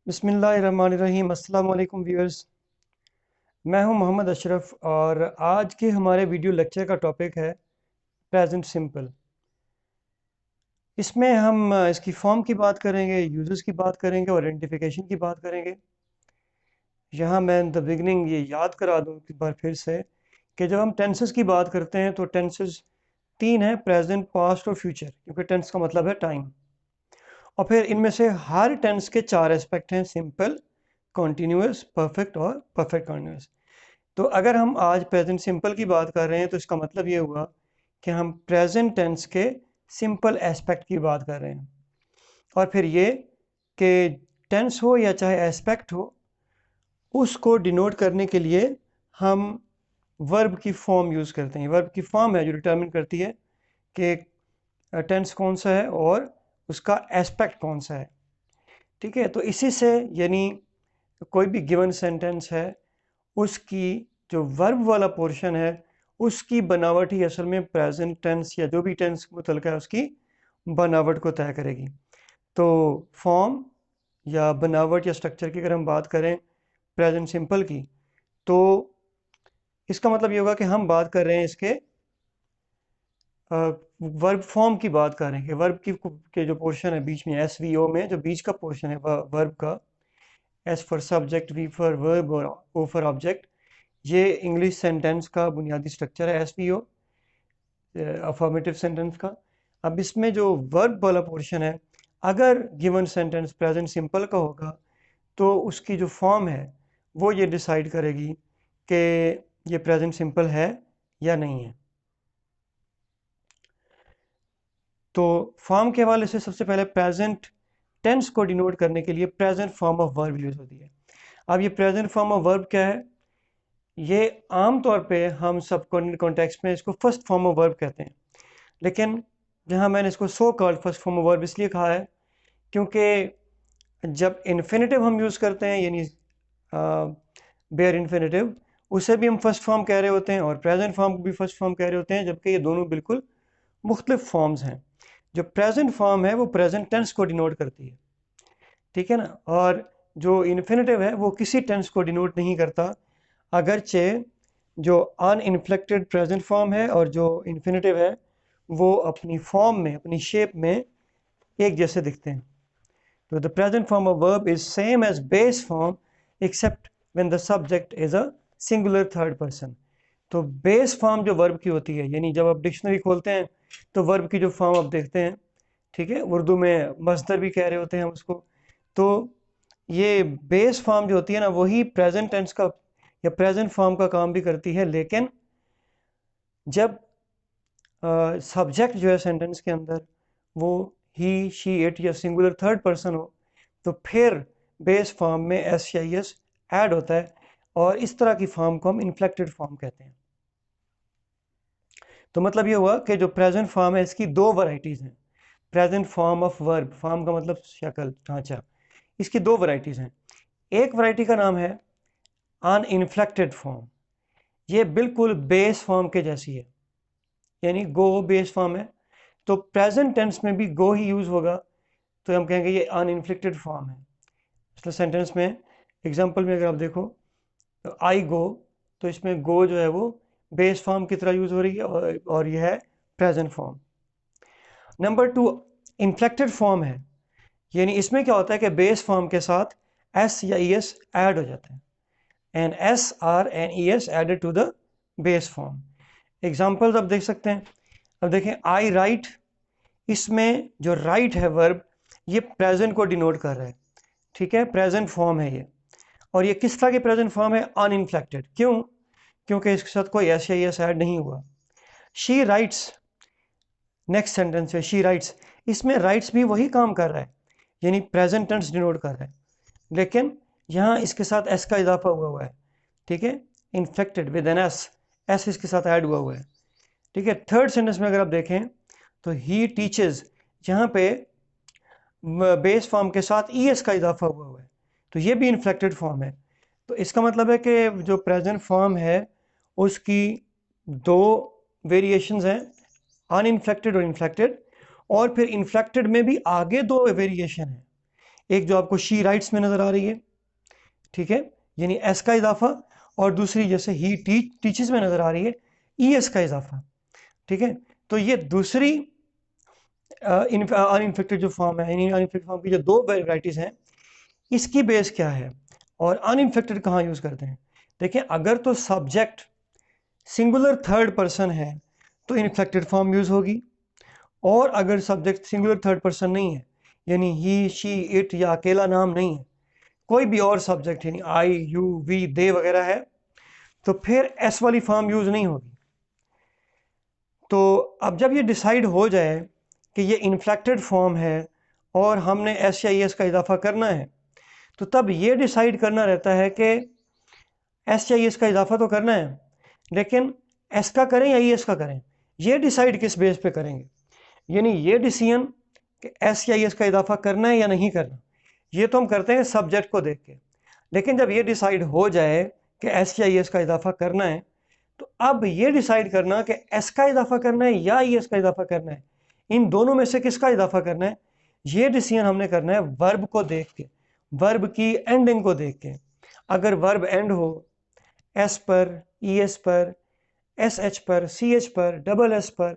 बिस्मिल्लाहिर्रहमानिर्रहीम। अस्सलाम वालेकुम व्यूअर्स, मैं हूं मोहम्मद अशरफ और आज के हमारे वीडियो लेक्चर का टॉपिक है प्रेजेंट सिंपल। इसमें हम इसकी फॉर्म की बात करेंगे, यूजर्स की बात करेंगे और आइडेंटिफिकेशन की बात करेंगे। यहाँ मैं इन द बिगनिंग ये याद करा दूँ एक बार फिर से कि जब हम टेंसेस की बात करते हैं तो टेंसेस तीन हैं: प्रेजेंट, पास्ट और फ्यूचर, क्योंकि टेंस का मतलब है टाइम। और फिर इनमें से हर टेंस के चार एस्पेक्ट हैं: सिंपल, कॉन्टीन्यूअस, परफेक्ट और परफेक्ट कॉन्टीन्यूअस। तो अगर हम आज प्रेजेंट सिंपल की बात कर रहे हैं तो इसका मतलब ये हुआ कि हम प्रेजेंट टेंस के सिंपल एस्पेक्ट की बात कर रहे हैं। और फिर ये कि टेंस हो या चाहे एस्पेक्ट हो, उसको डिनोट करने के लिए हम वर्ब की फॉर्म यूज़ करते हैं। वर्ब की फॉर्म है जो डिटरमिन करती है कि टेंस कौन सा है और उसका एस्पेक्ट कौन सा है। ठीक है, तो इसी से यानी कोई भी गिवन सेंटेंस है उसकी जो वर्ब वाला पोर्शन है उसकी बनावट ही असल में प्रेजेंट टेंस या जो भी टेंस मुतल्लिक़ है उसकी बनावट को तय करेगी। तो फॉर्म या बनावट या स्ट्रक्चर की अगर हम बात करें प्रेजेंट सिंपल की, तो इसका मतलब ये होगा कि हम बात कर रहे हैं इसके वर्ब फॉर्म की बात कर रहे हैं कि वर्ब की के जो पोर्शन है बीच में, एस वी ओ में जो बीच का पोर्शन है वर्ब का, S for subject, V for verb और ओ फॉर ऑब्जेक्ट, ये इंग्लिश सेंटेंस का बुनियादी स्ट्रक्चर है, S V O, affirmative sentence का। अब इसमें जो वर्ब वाला पोर्शन है, अगर गिवन सेंटेंस प्रेजेंट सिंपल का होगा तो उसकी जो फॉर्म है वो ये डिसाइड करेगी कि ये प्रेजेंट सिंपल है या नहीं है। तो फॉर्म के हवाले से सबसे पहले प्रेजेंट टेंस को डिनोट करने के लिए present form of verb use होती है। अब ये प्रेजेंट फॉर्म ऑफ वर्ब क्या है? ये आम तौर पे हम सब कॉन्टेक्स्ट में इसको फर्स्ट फॉर्म ऑफ वर्ब कहते हैं, लेकिन जहाँ मैंने इसको so called first form of verb इसलिए कहा है क्योंकि जब इन्फिनेटिव हम यूज़ करते हैं यानी बेयर इन्फिनेटिव, उसे भी हम फर्स्ट फॉर्म कह रहे होते हैं और प्रेजेंट फॉर्म को भी फर्स्ट फॉर्म कह रहे होते हैं, जबकि ये दोनों बिल्कुल मुख्तलिफ फॉर्म्स हैं। जो प्रेजेंट फॉर्म है वो प्रेजेंट टेंस को डिनोट करती है, ठीक है ना, और जो इन्फिनेटिव है वो किसी टेंस को डिनोट नहीं करता, अगरचे जो अनइन्फ्लेक्टेड प्रेजेंट फॉर्म है और जो इन्फिनेटिव है वो अपनी फॉर्म में, अपनी शेप में एक जैसे दिखते हैं। तो the present form of verb is same as base form except when the subject is a singular third person. तो बेस फॉर्म जो वर्ब की होती है, यानी जब आप डिक्शनरी खोलते हैं तो वर्ब की जो फॉर्म आप देखते हैं, ठीक है, उर्दू में मस्दर भी कह रहे होते हैं हम उसको, तो ये बेस फॉर्म जो होती है ना वही प्रेजेंट टेंस का या प्रेजेंट फॉर्म का काम भी करती है। लेकिन जब सब्जेक्ट जो है सेंटेंस के अंदर वो ही, शी, इट या सिंगुलर थर्ड पर्सन हो, तो फिर बेस फॉर्म में एस या एस ऐड होता है और इस तरह की फॉर्म को हम इन्फ्लेक्टेड फॉर्म कहते हैं। तो मतलब ये हुआ कि जो प्रेजेंट फॉर्म है इसकी दो वैरायटीज़ हैं। Present form of verb, form का मतलब शक्ल, ढांचा, इसकी दो वैरायटीज़ हैं। एक वैरायटी का नाम है अनइन्फ्लेक्टेड फॉर्म, ये बिल्कुल बेस फॉर्म के जैसी है, यानी गो बेस फॉर्म है, तो प्रेजेंट टेंस में भी गो ही यूज़ होगा, तो हम कहेंगे ये अनइन्फ्लेक्टेड फॉर्म है। मतलब सेंटेंस में एग्जांपल में अगर आप देखो तो आई गो, तो इसमें गो जो है वो बेस फॉर्म की तरह यूज़ हो रही है और यह है present form. Number two inflicted form है, यानी इसमें क्या होता है कि बेस फॉर्म के साथ एस या ई एस ऐड हो जाता है, and S or an E S added to the base form. Examples आप देख सकते हैं। अब देखें, आई राइट, इसमें जो राइट है वर्ब, ये प्रेजेंट को डिनोट कर रहा है, ठीक है, प्रेजेंट फॉर्म है ये, और ये किस तरह की प्रेजेंट फॉर्म है? अनइन्फ्लेक्टेड। क्यों? क्योंकि इसके साथ कोई एस या एस ऐड नहीं हुआ। शी राइट्स, नेक्स्ट सेंटेंस है शी राइट्स, इसमें राइट्स भी वही काम कर रहा है, यानी प्रेजेंट टेंस डिनोट कर रहा है, लेकिन यहाँ इसके साथ एस का इजाफा हुआ है, ठीक है, inflected with an S, S इसके साथ ऐड हुआ है, ठीक है। थर्ड सेंटेंस में अगर आप देखें तो ही टीचेस, यहाँ पे बेस फॉर्म के साथ ई एस का इजाफा हुआ है, तो ये भी इन्फ्लेक्टेड फॉर्म है। तो इसका मतलब है कि जो प्रेजेंट फॉर्म है उसकी दो वेरिएशंस हैं, अनइन्फ्लेक्टेड और इन्फ्लेक्टेड, और फिर इन्फ्लेक्टेड में भी आगे दो वेरिएशन है। एक जो आपको शी राइट्स में नज़र आ रही है, ठीक है, यानी एस का इजाफा, और दूसरी जैसे ही टीचेस में नज़र आ रही है ई एस का इजाफा, ठीक है। तो ये दूसरी अनइन्फेक्टेड जो फॉर्म है, यानी अनइन्फेक्टेड फॉर्म की जो दो वैराइटीज़ हैं, इसकी बेस क्या है और अनइन्फेक्टेड कहाँ यूज़ करते हैं। देखिए, अगर तो सब्जेक्ट सिंगुलर थर्ड पर्सन है तो इन्फेक्टेड फॉर्म यूज़ होगी, और अगर सब्जेक्ट सिंगुलर थर्ड पर्सन नहीं है, यानी ही शी इट या अकेला नाम नहीं है, कोई भी और सब्जेक्ट यानी आई यू वी दे वगैरह है, तो फिर एस वाली फॉर्म यूज़ नहीं होगी। तो अब जब ये डिसाइड हो जाए कि ये इन्फ्लेक्टेड फॉर्म है और हमने एस या ई एस का इजाफा करना है, तो तब ये डिसाइड करना रहता है कि एस या ई एस का इजाफा तो करना है, लेकिन एस का करें या ई एस का करें, ये डिसाइड किस बेस पे करेंगे। यानी ये डिसीजन कि एस या ई एस का इजाफा करना है या नहीं करना, ये तो हम करते हैं सब्जेक्ट को देख के। लेकिन जब ये डिसाइड हो जाए कि एस या ई एस का इजाफा करना है, तो अब ये डिसाइड करना कि एस का इजाफा करना है या ई एस का इजाफा करना है, इन दोनों में से किसका इजाफा करना है, ये डिसीजन हमने करना है वर्ब को देख के, वर्ब की एंडिंग को देख के। अगर वर्ब एंड हो एस पर, ई एस पर, एस एच पर, सी एच पर, डबल एस पर,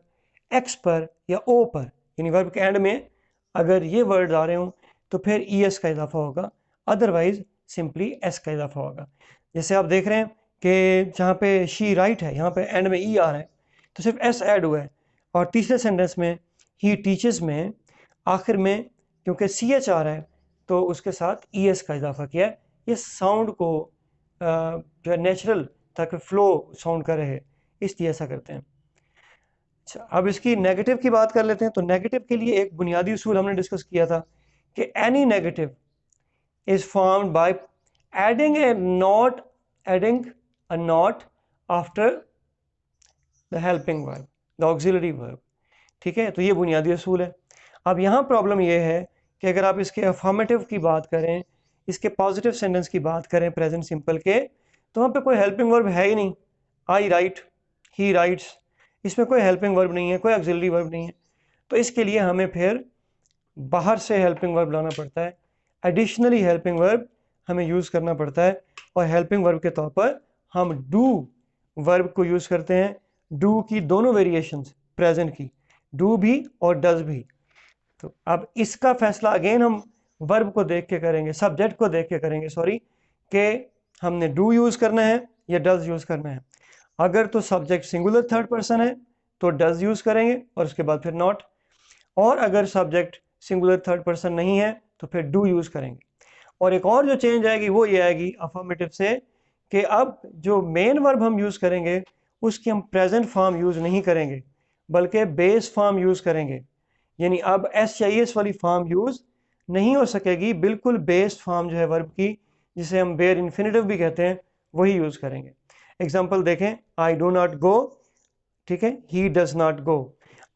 एक्स पर या ओ पर, यानी वर्ब के एंड में अगर ये वर्ड आ रहे हों तो फिर ई एस का इजाफा होगा, अदरवाइज सिंपली एस का इजाफा होगा। जैसे आप देख रहे हैं कि जहाँ पे शी राइट है, यहाँ पे एंड में ई आ रहा है, तो सिर्फ एस ऐड हुआ है, और तीसरे सेंटेंस में ही टीचेस में आखिर में क्योंकि सी एच आ रहा है तो उसके साथ ई एस का इजाफा किया है। ये साउंड को जो है नेचुरल, ताकि फ्लो साउंड का रहे, इसलिए ऐसा करते हैं। अच्छा, अब इसकी नेगेटिव की बात कर लेते हैं। तो नेगेटिव के लिए एक बुनियादी उसूल हमने डिस्कस किया था कि any negative is formed by adding a not after the helping verb, the auxiliary verb, ठीक है। तो ये बुनियादी उसूल है। अब यहाँ प्रॉब्लम ये है कि अगर आप इसके अफर्मेटिव की बात करें, इसके पॉजिटिव सेंटेंस की बात करें प्रेजेंट सिंपल के, तो वहाँ पे कोई हेल्पिंग वर्ब है ही नहीं। आई राइट, ही राइट्स, इसमें कोई हेल्पिंग वर्ब नहीं है, कोई ऑक्सिलरी वर्ब नहीं है। तो इसके लिए हमें फिर बाहर से हेल्पिंग वर्ब लाना पड़ता है, एडिशनली हेल्पिंग वर्ब हमें यूज़ करना पड़ता है, और हेल्पिंग वर्ब के तौर पर हम डू वर्ब को यूज़ करते हैं। डू की दोनों वेरिएशंस, प्रेजेंट की, डू भी और डज भी। तो अब इसका फैसला अगेन हम वर्ब को देख के करेंगे, सब्जेक्ट को देख के करेंगे, सॉरी, कि हमने डू यूज़ करना है या डज यूज़ करना है। अगर तो सब्जेक्ट सिंगुलर थर्ड पर्सन है तो डज यूज़ करेंगे और उसके बाद फिर नॉट, और अगर सब्जेक्ट सिंगुलर थर्ड पर्सन नहीं है तो फिर डू यूज़ करेंगे। और एक और जो चेंज आएगी वो ये आएगी अफर्मेटिव से, कि अब जो मेन वर्ब हम यूज़ करेंगे उसकी हम प्रेजेंट फॉर्म यूज़ नहीं करेंगे, बल्कि बेस फॉर्म यूज़ करेंगे। यानी अब एस या एस वाली फॉर्म यूज़ नहीं हो सकेगी, बिल्कुल बेस फॉर्म जो है वर्ब की, जिसे हम बेयर इन्फिनिटिव भी कहते हैं, वही यूज़ करेंगे। एग्जाम्पल देखें, आई डू नॉट गो, ठीक है, ही डज नॉट गो।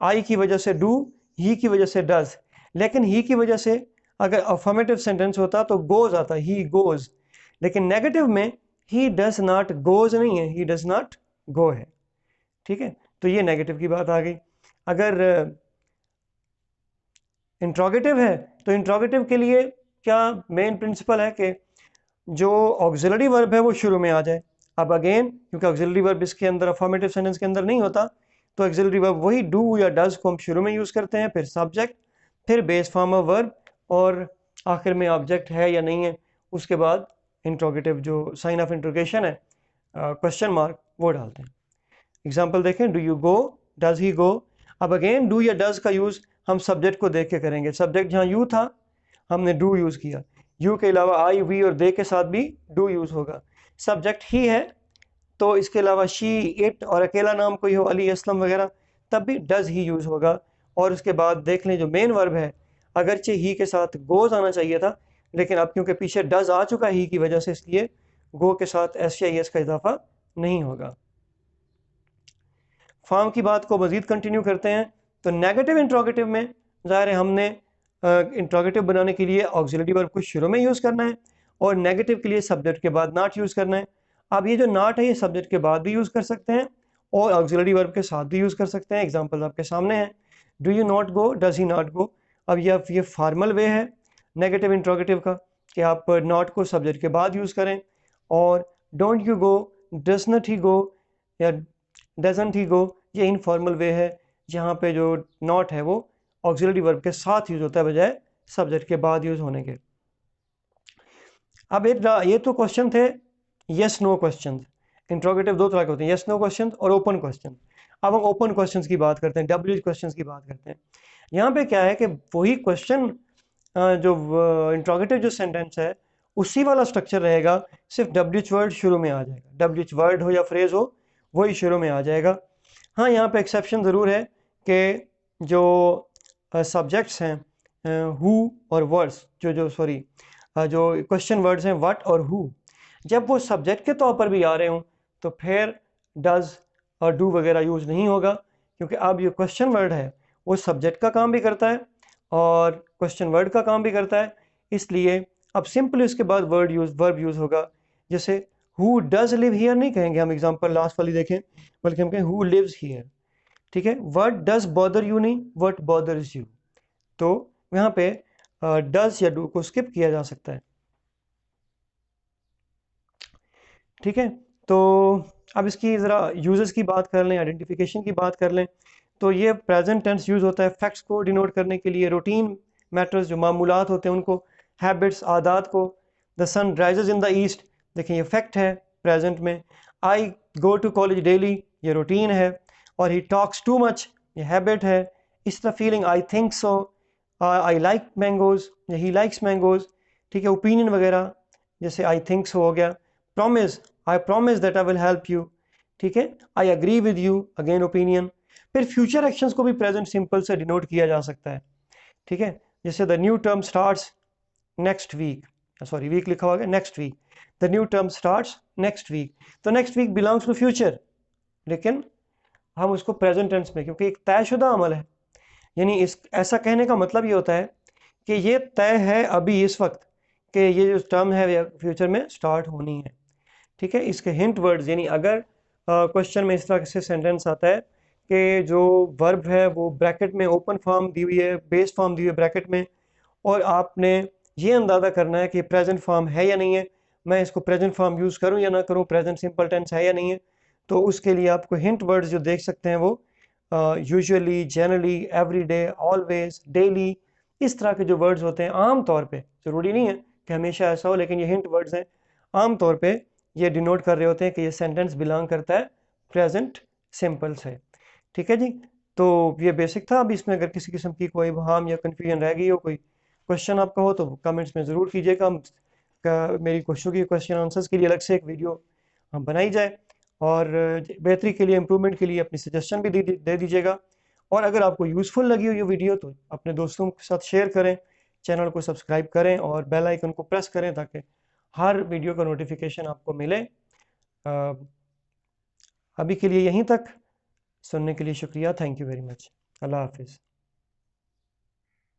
आई की वजह से डू, ही की वजह से डज, लेकिन ही की वजह से अगर अफर्मेटिव सेंटेंस होता तो गोज आता, ही गोज, लेकिन नेगेटिव में ही डज नॉट गोज नहीं है, ही डज नॉट गो है, ठीक है। तो ये नेगेटिव की बात आ गई। अगर इंट्रोगेटिव है तो इंट्रोगेटिव के लिए क्या मेन प्रिंसिपल है कि जो ऑक्सिलरी वर्ब है वो शुरू में आ जाए। अब अगेन क्योंकि ऑक्सिलरी वर्ब इसके अंदर अफर्मेटिव सेंटेंस के अंदर नहीं होता, तो ऑक्सिलरी वर्ब वही डू या डज को हम शुरू में यूज़ करते हैं, फिर सब्जेक्ट, फिर बेस फॉर्म ऑफ वर्ब, और आखिर में ऑब्जेक्ट है या नहीं है, उसके बाद इंट्रोगेटिव जो साइन ऑफ इंट्रोगेशन है, क्वेश्चन मार्क, वो डालते हैं। एग्जाम्पल देखें, do you go, does he go. अब अगेन डू या डज का यूज़ हम सब्जेक्ट को देख के करेंगे। सब्जेक्ट जहाँ यू था हमने डू यूज़ किया, यू के अलावा आई वी और दे के साथ भी डू यूज़ होगा। सब्जेक्ट ही है तो इसके अलावा शी इट और अकेला नाम कोई हो, अली असलम वगैरह, तब भी डज ही यूज़ होगा। और उसके बाद देख लें जो मेन वर्ब है, अगरचे ही के साथ गोज आना चाहिए था, लेकिन अब क्योंकि पीछे डज आ चुका ही की वजह से, इसलिए गो के साथ एस या एस का इजाफा नहीं होगा। फॉर्म की बात को मज़ीद कंटिन्यू करते हैं। तो नेगेटिव इंट्रोगेटिव में ज़ाहिर है हमने इंट्रोगेटिव बनाने के लिए ऑक्सिलरी वर्ब को शुरू में यूज़ करना है, और नेगेटिव के लिए सब्जेक्ट के बाद नॉट यूज़ करना है। अब ये जो नॉट है ये सब्जेक्ट के बाद भी यूज़ कर सकते हैं और ऑक्सिलरी वर्ब के साथ भी यूज़ कर सकते हैं। एग्जाम्पल आपके सामने है, do you not go, does he not go. अब ये फॉर्मल वे है, नेगेटिव इंट्रोगेटिव का कि आप नॉट को सब्जेक्ट के बाद यूज़ करें, और don't you go, does not he go या डजंट ही गो, ये इनफॉर्मल वे है जहाँ पे जो नॉट है वो ऑक्सिलरी वर्ब के साथ यूज़ होता है बजाय सब्जेक्ट के बाद यूज़ होने के। अब ये तो क्वेश्चन थे यस नो क्वेश्चन। इंट्रोगेटिव दो तरह के होते हैं, यस नो क्वेश्चन और ओपन क्वेश्चन। अब हम ओपन क्वेश्चन की बात करते हैं, डब्ल्यू क्वेश्चन की बात करते हैं। यहाँ पे क्या है कि वही क्वेश्चन जो इंट्रोगेटिव जो सेंटेंस है उसी वाला स्ट्रक्चर रहेगा, सिर्फ डब्ल्यू वर्ड शुरू में आ जाएगा, डब्ल्यू वर्ड हो या फ्रेज हो वही शुरू में आ जाएगा। हाँ, यहाँ पे एक्सेप्शन ज़रूर है कि जो सब्जेक्ट्स हैं हु और वर्ड्स, जो क्वेश्चन वर्ड्स हैं व्हाट और हु, जब वो सब्जेक्ट के तौर पर भी आ रहे हों तो फिर डज और डू वगैरह यूज़ नहीं होगा, क्योंकि अब ये क्वेश्चन वर्ड है वो सब्जेक्ट का काम भी करता है और क्वेश्चन वर्ड का काम भी करता है, इसलिए अब सिंपली उसके बाद वर्ब यूज़ होगा। जैसे हु डज लिव हियर नहीं कहेंगे हम, एग्जांपल लास्ट वाली देखें, बल्कि हम कहें हु लिव्स हियर। ठीक है, व्हाट डज बॉदर यू नहीं, व्हाट बॉदर्स यू। तो यहाँ पे डज या डू को स्किप किया जा सकता है। ठीक है, तो अब इसकी ज़रा यूजेस की बात कर लें, आइडेंटिफिकेशन की बात कर लें। तो ये प्रेजेंट टेंस यूज़ होता है फैक्ट्स को डिनोट करने के लिए, रूटीन मैटर्स जो मामूलात होते हैं उनको, हैबिट्स आदात को। The sun rises in the east, देखिए ये फैक्ट है प्रेजेंट में। I go to college daily, ये रूटीन है। और ही टॉक्स टू मच, ये हैबिट है। इस तरह feeling I think so, I like mangoes, या ही लाइक्स मैंगोज। ठीक है, ओपिनियन वगैरह जैसे आई थिंक सो हो गया। Promise, I promise that I will help you. ठीक है, I agree with you, again opinion. फिर फ्यूचर एक्शंस को भी प्रेजेंट सिंपल से डिनोट किया जा सकता है। ठीक है, जैसे the new term starts next week, sorry week लिखा हुआ है next week, the new term starts next week. तो next week belongs to future, लेकिन हम उसको प्रेजेंट टेंस में, क्योंकि एक तयशुदा अमल है, यानी इस ऐसा कहने का मतलब ये होता है कि ये तय है अभी इस वक्त कि ये जो टर्म है फ्यूचर में स्टार्ट होनी है। ठीक है, इसके हिंट वर्ड्स, यानी अगर क्वेश्चन में इस तरह से सेंटेंस आता है कि जो वर्ब है वो ब्रैकेट में ओपन फॉर्म दी हुई है, बेस फॉर्म दी हुई है ब्रैकेट में, और आपने ये अंदाज़ा करना है कि प्रेजेंट फॉर्म है या नहीं है, मैं इसको प्रेजेंट फॉर्म यूज़ करूँ या ना करूँ, प्रेजेंट सिंपल टेंस है या नहीं है, तो उसके लिए आपको हिंट वर्ड्स जो देख सकते हैं वो usually, generally, everyday, always, daily, इस तरह के जो वर्ड्स होते हैं आम तौर पे, ज़रूरी नहीं है कि हमेशा ऐसा हो, लेकिन ये हिंट वर्ड्स हैं, आम तौर पे ये डिनोट कर रहे होते हैं कि ये सेंटेंस बिलोंग करता है प्रेजेंट सिंपल से। ठीक है जी, तो ये बेसिक था। अब इसमें अगर किसी किस्म की कोई वहाम या कन्फ्यूजन रह गई हो, कोई क्वेश्चन आपका हो, तो कमेंट्स में ज़रूर कीजिएगा। मेरी कोशिश होगी क्वेश्चन आंसर्स के लिए अलग से एक वीडियो हम बनाई जाए, और बेहतरी के लिए, इम्प्रूवमेंट के लिए अपनी सजेशन भी दे दीजिएगा। और अगर आपको यूज़फुल लगी हो ये वीडियो तो अपने दोस्तों के साथ शेयर करें, चैनल को सब्सक्राइब करें और बेल आइकन को प्रेस करें ताकि हर वीडियो का नोटिफिकेशन आपको मिले। अभी के लिए यहीं तक, सुनने के लिए शुक्रिया, थैंक यू वेरी मच, अल्लाह हाफिज़।